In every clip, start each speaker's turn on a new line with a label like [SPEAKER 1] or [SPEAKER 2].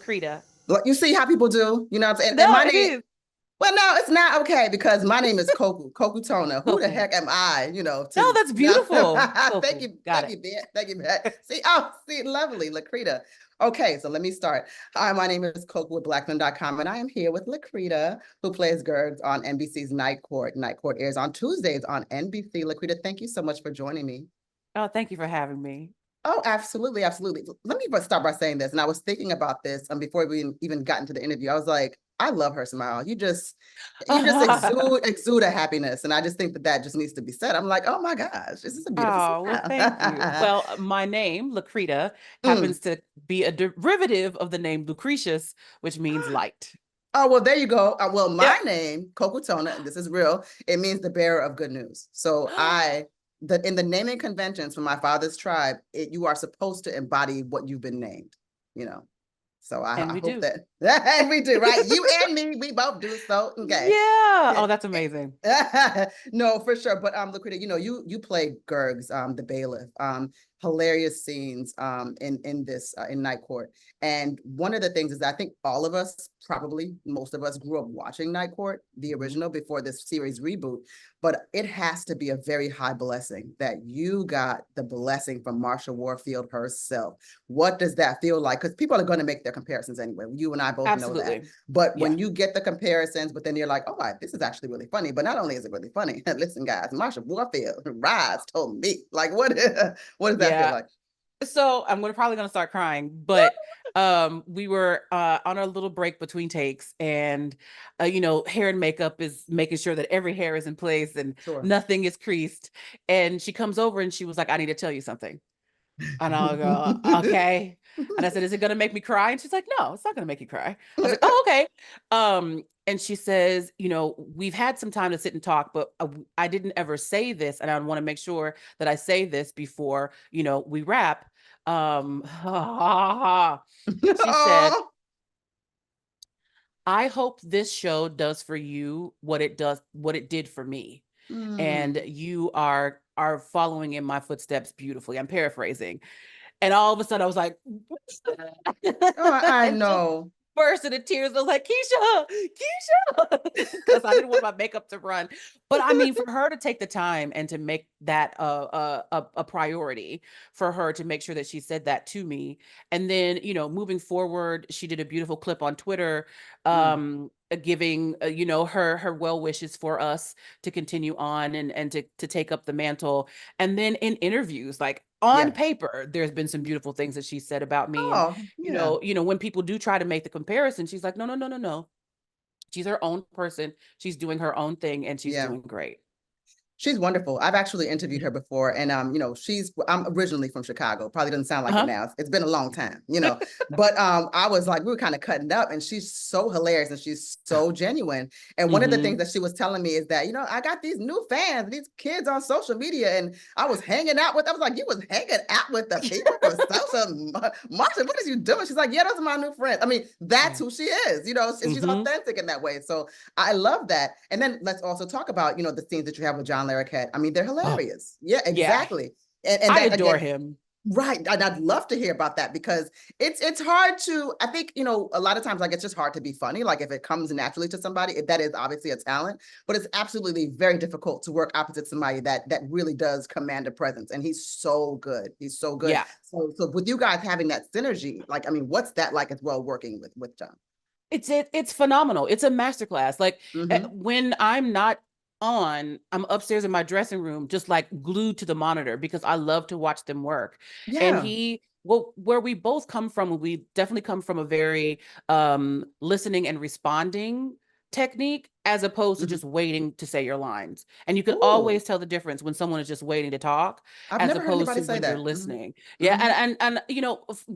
[SPEAKER 1] Lacretta.
[SPEAKER 2] Look, you see how people do, you know what I'm saying? And
[SPEAKER 1] No,
[SPEAKER 2] my
[SPEAKER 1] it
[SPEAKER 2] name,
[SPEAKER 1] is.
[SPEAKER 2] well, no, it's not okay because my name is Koku Tona. Who the
[SPEAKER 1] Koku.
[SPEAKER 2] heck am I,
[SPEAKER 1] No,
[SPEAKER 2] to
[SPEAKER 1] that's beautiful.
[SPEAKER 2] thank
[SPEAKER 1] Koku.
[SPEAKER 2] you,
[SPEAKER 1] Got
[SPEAKER 2] thank
[SPEAKER 1] it.
[SPEAKER 2] you, Ben. Thank you, Ben. See, lovely, Lacretta. Okay, so let me start. Hi, my name is Koku with Blackman.com, and I am here with Lacretta, who plays Gurgs on NBC's Night Court. Night Court airs on Tuesdays on NBC. Lacretta, thank you so much for joining me.
[SPEAKER 1] Oh, thank you for having me.
[SPEAKER 2] Oh, absolutely, absolutely. Let me start by saying this, and I was thinking about this before we even got into the interview. I was like, I love her smile. You just exude a happiness, and I just think that just needs to be said. I'm like, oh my gosh, this is a beautiful
[SPEAKER 1] Oh, well, thank you.
[SPEAKER 2] smile.
[SPEAKER 1] Well, my name, Lacretta,
[SPEAKER 2] Mm.
[SPEAKER 1] happens to be a derivative of the name Lucretius, which means light.
[SPEAKER 2] Oh, well, there you go. Well,
[SPEAKER 1] Yep.
[SPEAKER 2] my name, Koku Tona, and this is real. It means the bearer of good news. So in the naming conventions for my father's tribe, you are supposed to embody what you've been named. You know. So
[SPEAKER 1] And
[SPEAKER 2] I
[SPEAKER 1] we
[SPEAKER 2] hope
[SPEAKER 1] do.
[SPEAKER 2] that and we do, right? You and me, we both do. So okay.
[SPEAKER 1] Yeah. Oh, that's amazing.
[SPEAKER 2] No, for sure. But Lacretta, you play Gurgs, the bailiff. Hilarious scenes in this in Night Court. And one of the things is that I think all of us, probably most of us, grew up watching Night Court, the original, before this series reboot. But it has to be a very high blessing that you got the blessing from Marsha Warfield herself. What does that feel like? Because people are going to make their comparisons anyway. You and I both know that.
[SPEAKER 1] Absolutely.
[SPEAKER 2] But
[SPEAKER 1] Yeah.
[SPEAKER 2] when you get the comparisons, but then you're like, oh, this is actually really funny. But not only is it really funny, listen, guys, Marsha Warfield, Rise told me, like, what does that feel
[SPEAKER 1] Yeah.
[SPEAKER 2] like?
[SPEAKER 1] So I'm probably gonna start crying, but we were on a little break between takes, and hair and makeup is making sure that every hair is in place and
[SPEAKER 2] Sure.
[SPEAKER 1] nothing is creased. And she comes over and she was like, "I need to tell you something." And I'll go, "Okay." And I said, "Is it gonna make me cry?" And she's like, "No, it's not gonna make you cry." I was like, "Oh, okay." And she says, "We've had some time to sit and talk, but I didn't ever say this, and I want to make sure that I say this before, we wrap." She said,
[SPEAKER 2] Oh,
[SPEAKER 1] "I hope this show does for you what it did for me, and
[SPEAKER 2] mm.
[SPEAKER 1] you are following in my footsteps beautifully." I'm paraphrasing. And all of a sudden I was like,
[SPEAKER 2] Oh, I
[SPEAKER 1] and just
[SPEAKER 2] know.
[SPEAKER 1] burst into tears. I was like, Keisha, because I didn't want my makeup to run. But I mean, for her to take the time and to make that a priority, for her to make sure that she said that to me. And then, moving forward, she did a beautiful clip on Twitter,
[SPEAKER 2] Mm.
[SPEAKER 1] giving, her well wishes for us to continue on and to take up the mantle. And then in interviews, like, on
[SPEAKER 2] Yeah.
[SPEAKER 1] paper, there's been some beautiful things that she said about me. And,
[SPEAKER 2] Oh, yeah.
[SPEAKER 1] when people do try to make the comparison, she's like, no, no, no, no, no. She's her own person. She's doing her own thing, and she's
[SPEAKER 2] Yeah.
[SPEAKER 1] doing great.
[SPEAKER 2] She's wonderful. I've actually interviewed her before, and I'm originally from Chicago. Probably doesn't sound like it
[SPEAKER 1] Uh-huh.
[SPEAKER 2] now. It's been a long time, But I was like, we were kind of cutting up, and she's so hilarious and she's so genuine. And one of the things
[SPEAKER 1] Mm-hmm.
[SPEAKER 2] that she was telling me is that, I got these new fans, these kids on social media, and I was hanging out with. I was like, you was hanging out with the people from social. Marsha, what is you doing? She's like, yeah, those are my new friends. I mean, that's
[SPEAKER 1] Yeah.
[SPEAKER 2] who she is. She's
[SPEAKER 1] Mm-hmm.
[SPEAKER 2] authentic in that way. So I love that. And then let's also talk about, the scenes that you have with John Larroquette. I mean, they're
[SPEAKER 1] Oh,
[SPEAKER 2] hilarious. Yeah,
[SPEAKER 1] yeah.
[SPEAKER 2] exactly. And
[SPEAKER 1] I
[SPEAKER 2] that
[SPEAKER 1] adore
[SPEAKER 2] again,
[SPEAKER 1] him.
[SPEAKER 2] right. And I'd love to hear about that because it's hard to, I think, a lot of times, like, it's just hard to be funny. Like, if it comes naturally to somebody, that is obviously a talent, but it's absolutely very difficult to work opposite somebody that really does command a presence. And he's so good. He's so good.
[SPEAKER 1] Yeah.
[SPEAKER 2] So with you guys having that synergy, like, I mean, what's that like as well, working with John?
[SPEAKER 1] It's phenomenal. It's a masterclass. Like,
[SPEAKER 2] Mm-hmm.
[SPEAKER 1] when I'm not on, I'm upstairs in my dressing room, just like glued to the monitor, because I love to watch them work. And
[SPEAKER 2] Yeah.
[SPEAKER 1] where we both come from, we definitely come from a very listening and responding technique, as opposed to
[SPEAKER 2] Mm-hmm.
[SPEAKER 1] just waiting to say your lines. And you can
[SPEAKER 2] Ooh,
[SPEAKER 1] always tell the difference when someone is just waiting to talk,
[SPEAKER 2] I've
[SPEAKER 1] as
[SPEAKER 2] never heard
[SPEAKER 1] opposed
[SPEAKER 2] anybody
[SPEAKER 1] to
[SPEAKER 2] say
[SPEAKER 1] when you're
[SPEAKER 2] that. Mm-hmm.
[SPEAKER 1] listening. Yeah.
[SPEAKER 2] Mm-hmm.
[SPEAKER 1] And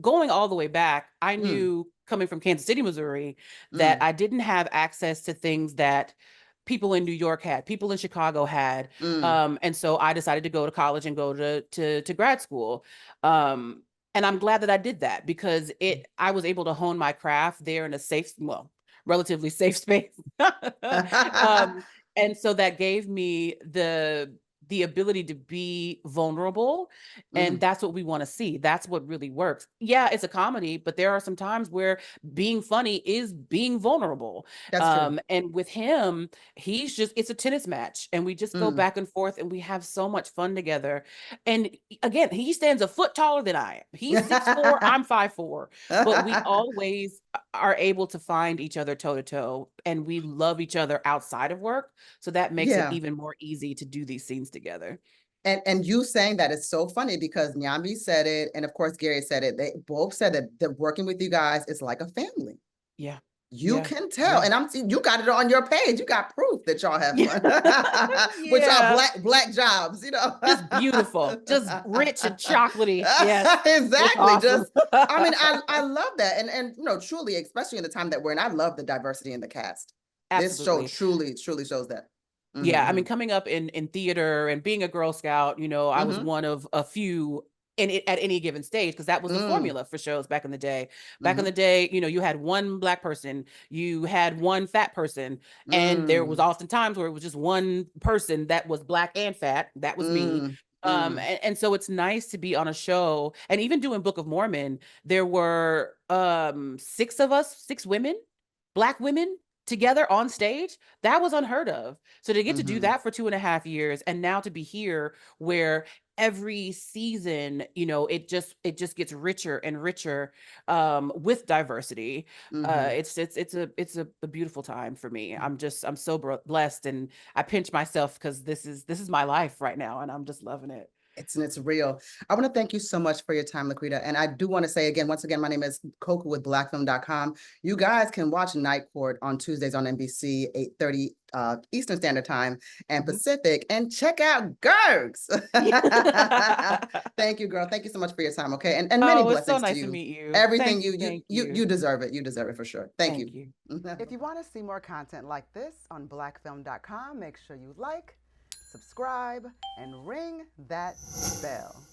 [SPEAKER 1] going all the way back, I
[SPEAKER 2] Mm,
[SPEAKER 1] knew, coming from Kansas City, Missouri, that
[SPEAKER 2] mm,
[SPEAKER 1] I didn't have access to things that people in New York had, people in Chicago had.
[SPEAKER 2] mm.
[SPEAKER 1] And so I decided to go to college and go to grad school. Um, and I'm glad that I did that, because I was able to hone my craft there in a safe, well, relatively safe space. um, and so that gave me the ability to be vulnerable. And that's what we want to see. That's what really works. Yeah, it's a comedy, but there are some times where being funny is being vulnerable.
[SPEAKER 2] That's true.
[SPEAKER 1] And with him, it's a tennis match, and we just go back and forth, and we have so much fun together. And again, he stands a foot taller than I am. He's 6'4", I'm 5'4", but we always are able to find each other toe to toe, and we love each other outside of work. So that makes it even more easy to do these scenes together.
[SPEAKER 2] And you saying that is so funny because Nyambi said it, and of course Gary said it. They both said that working with you guys is like a family.
[SPEAKER 1] Yeah.
[SPEAKER 2] You can tell, and I'm seeing you got it on your page. You got proof that y'all have fun with y'all black jobs, you know.
[SPEAKER 1] Just beautiful, just rich and chocolatey. Yes,
[SPEAKER 2] exactly.
[SPEAKER 1] Awesome.
[SPEAKER 2] Just, I mean, I love that, and you know, truly, especially in the time that we're in, I love the diversity in the cast.
[SPEAKER 1] Absolutely.
[SPEAKER 2] This show truly shows that.
[SPEAKER 1] Yeah, I mean, coming up in theater and being a Girl Scout, you know, I was one of a few at any given stage, because that was the formula for shows back in the day. Back in the day, you know, you had one Black person, you had one fat person, and there was often times where it was just one person that was Black and fat. That was me. And so it's nice to be on a show, and even doing Book of Mormon, there were 6 of us, 6 women, Black women together on stage. That was unheard of. So to get to do that for 2.5 years, and now to be here where every season, you know, it just gets richer and richer with diversity. It's a beautiful time for me. I'm so blessed, and I pinch myself because this is my life right now, and I'm just loving it.
[SPEAKER 2] It's real. I want to thank you so much for your time, Lacretta. And I do want to say again, once again, my name is Koku with blackfilm.com. You guys can watch Night Court on Tuesdays on NBC, 8:30 Eastern Standard Time and Pacific, and check out Gurgs. Thank you, girl. Thank you so much for your time. Okay. And many blessings
[SPEAKER 1] so nice
[SPEAKER 2] to you.
[SPEAKER 1] to meet you.
[SPEAKER 2] Everything you deserve it. You deserve it for sure. Thank you.
[SPEAKER 3] If you want to see more content like this on blackfilm.com, make sure you like, subscribe, and ring that bell.